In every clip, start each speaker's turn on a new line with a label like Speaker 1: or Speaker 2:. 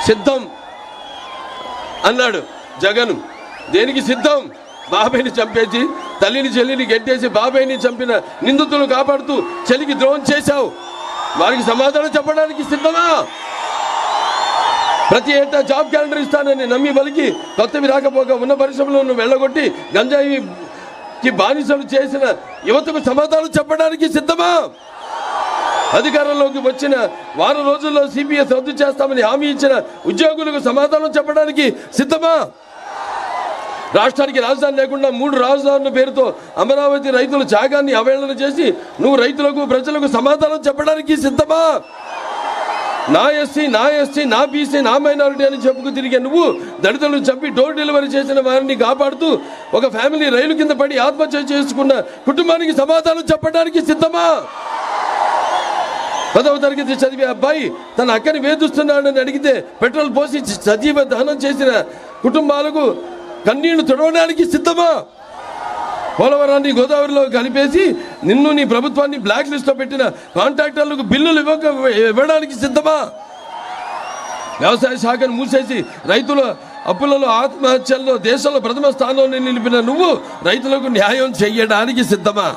Speaker 1: సిద్ధం అన్నాడు జగన్. దేనికి సిద్ధం? బాబాయిని చంపేసి తల్లిని చెల్లిని గెట్టేసి బాబాయిని చంపిన నిందితులను కాపాడుతూ చెల్లికి ద్రోహం చేశావు. వారికి సమాధానం చెప్పడానికి సిద్ధమా? ప్రతి ఏటా జాబ్ క్యాలెండర్ ఇస్తానని నమ్మి బలికి కొత్తవి రాకపోగా ఉన్న పరిశ్రమలను వెళ్ళగొట్టి గంజాయికి బానిసలు చేసిన యువతకు సమాధానం చెప్పడానికి సిద్ధమా? అధికారంలోకి వచ్చిన వారం రోజుల్లో సిపిఎస్ రద్దు చేస్తామని హామీ ఇచ్చిన ఉద్యోగులకు సమాధానం చెప్పడానికి సిద్ధమా? రాష్ట్రానికి రాజధాని లేకుండా 3 రాజధానుల పేరుతో అమరావతి రైతుల త్యాగాన్ని అవహేళన చేసి నువ్వు రైతులకు ప్రజలకు సమాధానం చెప్పడానికి సిద్ధమా? నా ఎస్సీ నా ఎస్టీ నా బీసీ నా మైనారిటీ అని చెప్పుకు తిరిగే నువ్వు దళితులను చంపి డోర్ డెలివరీ చేసిన వారిని కాపాడుతూ ఒక ఫ్యామిలీ రైలు కింద పడి ఆత్మహత్య చేసుకున్న కుటుంబానికి సమాధానం చెప్పడానికి సిద్ధమా? 10వ తరగతి చదివే అబ్బాయి తన అక్కని వేధిస్తున్నాడని అడిగితే పెట్రోల్ పోసి సజీవ దహనం చేసిన కుటుంబాలకు కన్నీళ్లు తుడవడానికి సిద్ధమా? పోలవరాన్ని గోదావరిలో కలిపేసి నిన్ను నీ ప్రభుత్వాన్ని బ్లాక్ లిస్ట్లో పెట్టిన కాంట్రాక్టర్లకు బిల్లులు ఇవ్వడానికి సిద్ధమా? వ్యవసాయ శాఖను మూసేసి రైతుల అప్పులలో ఆత్మహత్యల్లో దేశంలో ప్రథమ స్థానంలో నిలిపిన నువ్వు రైతులకు న్యాయం చేయడానికి సిద్ధమా?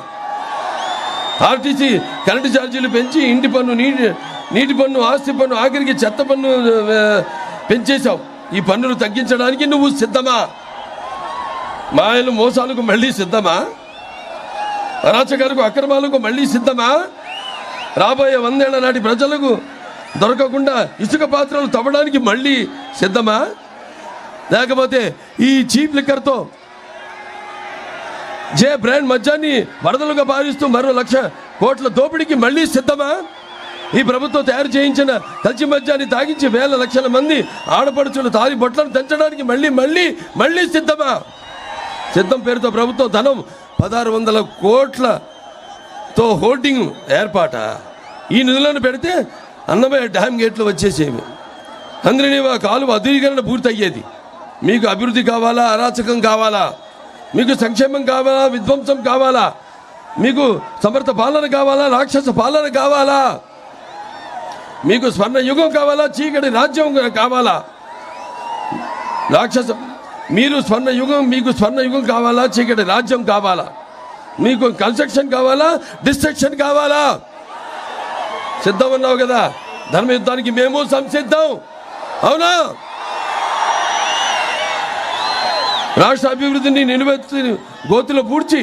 Speaker 1: ఆర్టీసీ కరెంటు ఛార్జీలు పెంచి ఇంటి పన్ను నీటి పన్ను ఆస్తి పన్ను ఆఖరికి చెత్త పన్ను పెంచేశావు. ఈ పన్నులు తగ్గించడానికి నువ్వు సిద్ధమా? మాయలు మోసాలకు మళ్ళీ సిద్ధమా? అరాచకాలకు అక్రమాలకు మళ్ళీ సిద్ధమా? రాబోయే 100 ఏళ్ల నాటి ప్రజలకు దొరకకుండా ఇసుక పాత్రలు తవ్వడానికి మళ్ళీ సిద్ధమా? లేకపోతే ఈ చీప్ లిక్కర్తో జే బ్రాండ్ మద్యాన్ని వరదలుగా భావిస్తూ మరో 1,00,000 కోట్ల దోపిడీకి మళ్ళీ సిద్ధమా? ఈ ప్రభుత్వం తయారు చేయించిన కల్చి మద్యాన్ని తాగించి వేల లక్షల మంది ఆడపడుచులు తారి బొట్లను తెంచడానికి మళ్ళీ సిద్ధమా? సిద్ధం పేరుతో ప్రభుత్వం ధనం 1,600 కోట్లతో హోర్డింగ్ ఏర్పాట. ఈ నిధులను పెడితే అన్నమయ్య డ్యామ్ గేట్లు వచ్చేసేవి. హంద్రినీవా కాలువ అధునీకరణ పూర్తయ్యేది. మీకు అభివృద్ధి కావాలా? అరాచకం కావాలా? మీకు సంక్షేమం కావాలా? విధ్వంసం కావాలా? మీకు సమర్థ పాలన కావాలా? రాక్షస పాలన కావాలా? మీకు స్వర్ణ యుగం కావాలా? చీకటి రాజ్యం కావాలా? మీకు స్వర్ణ యుగం కావాలా? చీకటి రాజ్యం కావాలా? మీకు కన్స్ట్రక్షన్ కావాలా? డిస్ట్రక్షన్ కావాలా? సిద్ధం అన్నావు కదా. ధర్మ యుద్ధానికి మేము సంసిద్ధం. అవునా? రాష్ట్ర అభివృద్ధిని నిలువెత్తి గోతులో పూడ్చి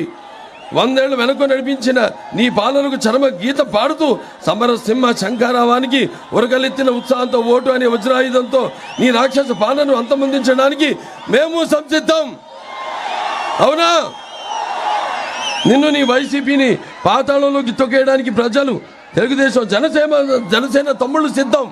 Speaker 1: 100 ఏళ్లు వెనక్కు నడిపించిన నీ పాలనకు చరమ గీత పాడుతూ సమరసింహ శంఖారావానికి ఉరకలెత్తిన ఉత్సాహంతో ఓటు అనే వజ్రాయుధంతో నీ రాక్షస పాలనను అంతమొందించడానికి మేము సంసిద్ధం. అవునా? నిన్ను నీ వైసీపీని పాతాళంలోకి తొక్కేయడానికి ప్రజలు, తెలుగుదేశం, జనసేన తమ్ముళ్ళు సిద్ధం.